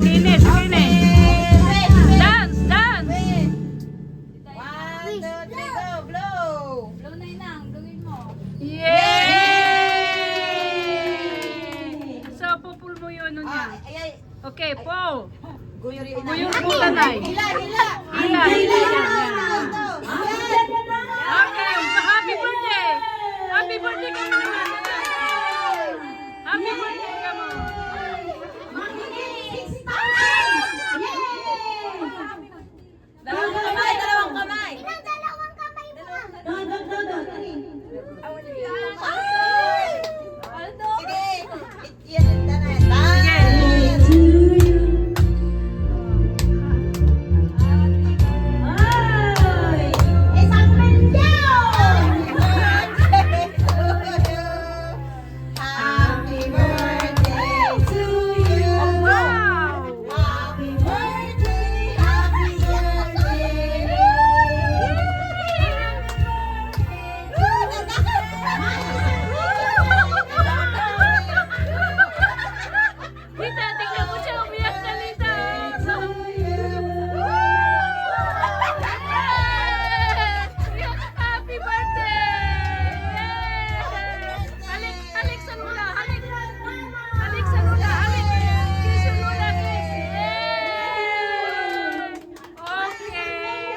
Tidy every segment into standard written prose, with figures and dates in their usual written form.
Kine, si Kine. Dance, dance. 1, 2, 3, go, blow! Blow na inang, gawin mo. Yay! So, pupul mo yun nun yan. Ay, Okay, Paul. guyur yun. Guyur mo tanay. Hila, hila! Hila, hila yan. Ito. Okay, happy birthday! Happy birthday ka mo naman. Happy birthday ka mo. Dalawang kamay, dalawang kamay. Sige, yan, tanay. Happy birthday to you. Wow! Happy birthday, happy birthday. Lita, tingnan mo siya umiyak na Lita. Happy birthday! Halik, halik sa lula, halik. Halik sa lula, halik. Kiss yung lula, kiss. Okay.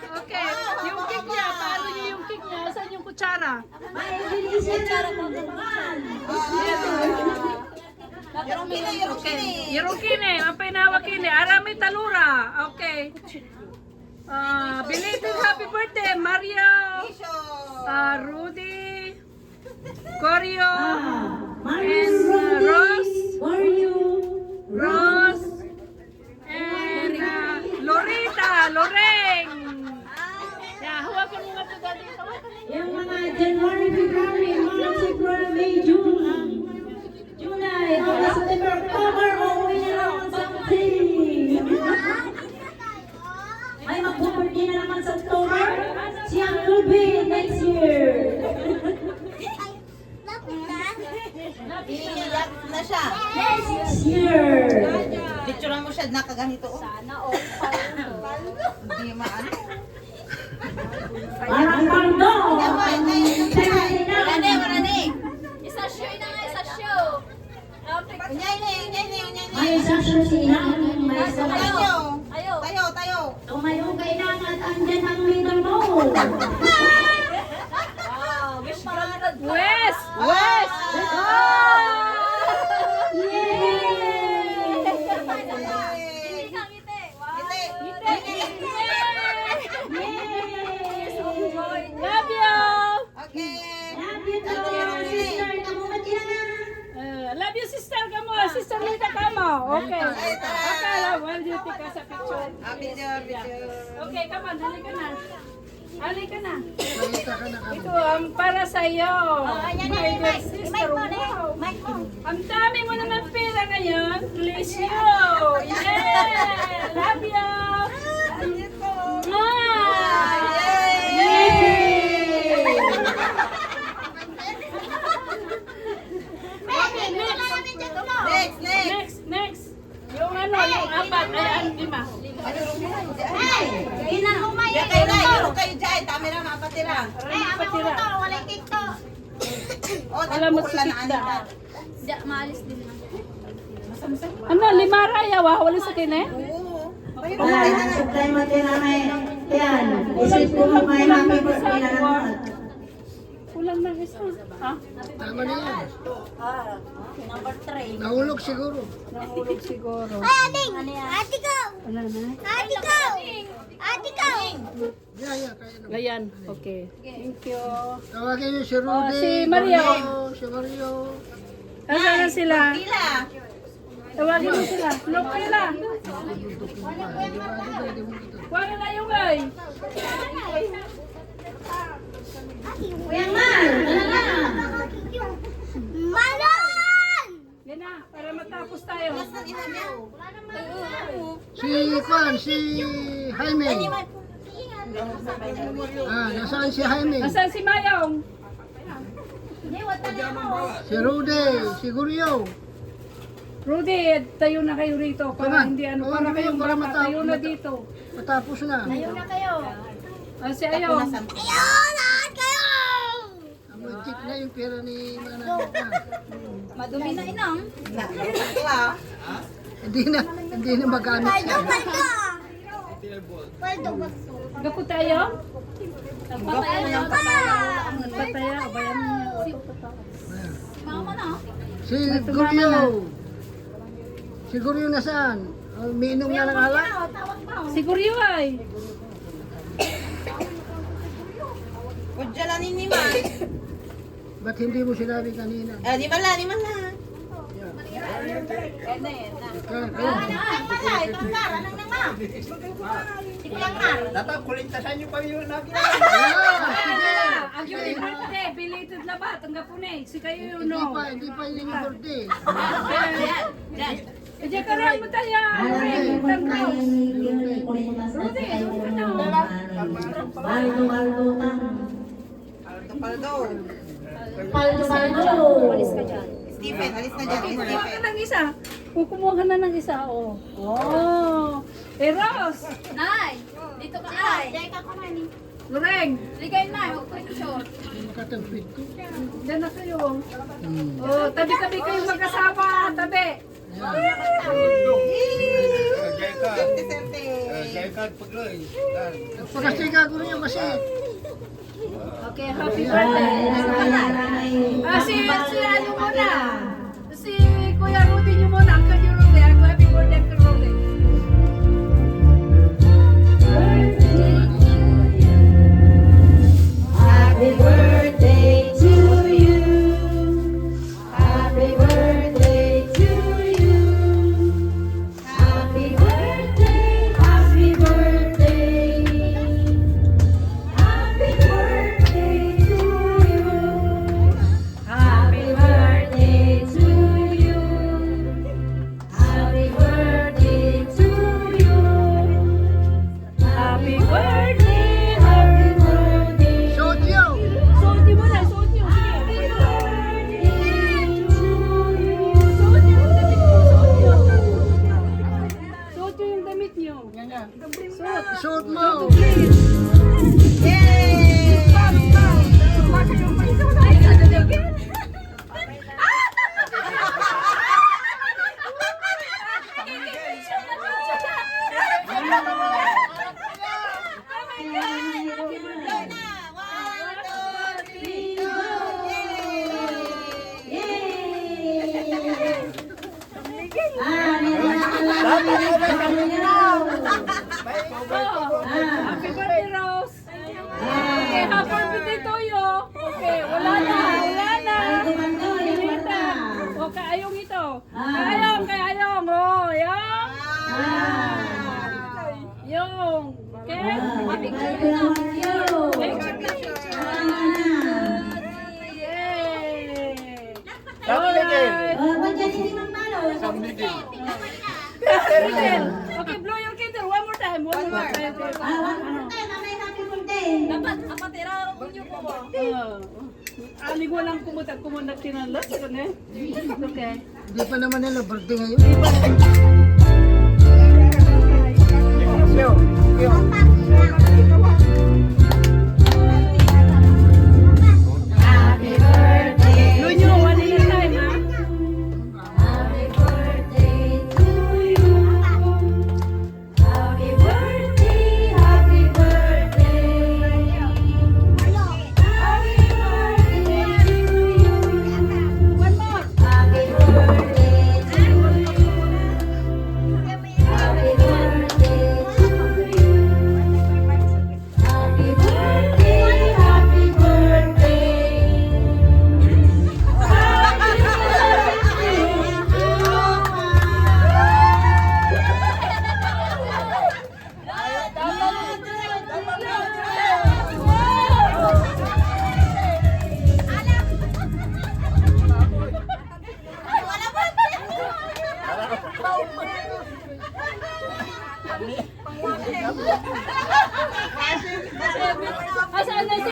Okay. Yung cake niya, paano niyo yung cake niya? Saan yung kutsara? Okay. Yerokine, ang pinawag kini. Arami talura. Okay. Belated happy birthday, Mario. Rudy. Corio. And Rose. Rose. And Lorita. Loreng. Yeah, hawakan mo nga ito dati. Hawakan mo. Yung mga January, February, March, April, May, June, July, August, September, October, uuwi na naman sa atin. Ay, mag-birthday na naman sa October. Si Uncle Bill next year. Iiyak na siya. Next year. Picturean mo siya nakaganito. Sana all Hindi maano. Parang paldo. Marane, marane. Isa show na nga, isa show. Unyay na, unyay na, unyay na. May sasyo si Inang, may Tayo. sasyo. Ayaw. Tayo, tayo. Tumayo kay Inang at andyan ang middle mo. Wow, wish granted. West! West! Ngiti ka, ngiti. Wow. Love you! Okay. Love you, Sister, kamu Love you, sister ka mo. sister. Sister Lita ka mo. Okay. Ay, tara. Okay, love. Well, duty ka sa picture. Picture, picture. Okay, come on. Halika na. Halika na. Ito, para sa iyo. My dear sister. Wow. Ang dami mo naman pera ngayon. Bless you. Yeah! Love you! Mwah! Next, next. Next. Yung ano, yung apat. Ayan, lima. Diyan kayo na, yun kayo dyan. Tami lang, mapati lang. Patira. O, Wala mo nagpukula na sikita. anita. Maalis din na. Ano, lima raya, wala sa kin eh? Oo. Wala, supply mo din namin. Yan, isip ko mo may happy birthday na naman. Kulang ng isa. Ha? Tama na yan. Number 3. Nahulog siguro. Nahulog siguro. Ano yan? Wala na. Yeah, yeah, kaya naman. Ayan, okay. Thank you. Tawagin niyo si Rudy. si Mario. Si Mario. Nasaan na sila? Pila. Tawagin mo sila. Look sila. Wala na yung ay. Kuya Mal, ano na? Yan na, para matapos tayo. Si Juan, si Jaime. Nasaan si Jaime? Nasaan si Mayong? Si Rudy, si Guryo. Rudy, tayo na kayo rito para Tama. hindi ano, Oo, para oo, kayong para bata, mata- tayo na mata- dito. Matapos na. Ayaw na kayo. Si Ayong. Ang magic na yung pera ni Manang. Madumi na inang. Hindi na magamit siya. Gapo tayo? Patayan na. Pataya, abayan niya. Mama na. Si Guryo. Si Guryo nasaan? Minom na ng alak? Siguro yun ay. Kudyalanin ni Man. Ba't hindi mo sinabi kanina? Di man la. Dapat kulintasan niyo pa yun lagi. Ang yung birthday, belated labat, ang gapunay. Si kayo yun, Hindi no? pa yun yung birthday. Diyan ka rin mo tayo. Rudy, ano? Walis ka dyan. Stephen, alis na dyan. Kumuha ka Stephen. ng isa. Kumuha ka na ng isa, oh. Oh. Eros. Nay, dito ka ay. Diyan ka kumani. Loreng. Ligay na, huwag ko yung short. Makatagpit ko. Diyan na kayo. Oh, tabi-tabi kayo magkasama. Tabi. Serte. Jaykat pagloy. Pagkastika ko rin kasi. Okay, happy birthday. Si ano muna. Si Kuya Rudy nyo muna. Ang kanyo Rudy. Ako happy birthday kay Rudy. Happy birthday to you. Happy birthday to you. Happy birthday, happy birthday. Happy birthday to you. Happy birthday to you. Happy birthday to you. Happy birthday, happy birthday. Sotyo! Suot mo na. Suot nyo. Sige. Suot nyo yung damit nyo. Suot. Suot mo! Happy birthday, Rose. Okay, happy birthday to you. Okay, wala na. Pinita. Okay, ayong ito. Ayong. Oh, ayong. Yung. Okay? Yay! Alright. Okay, blow your candle one more time. One more time. Dapat, apatira ko yung po. Aling walang kumunat tinalas. Okay. Hindi pa naman nila birthday ngayon. Yo.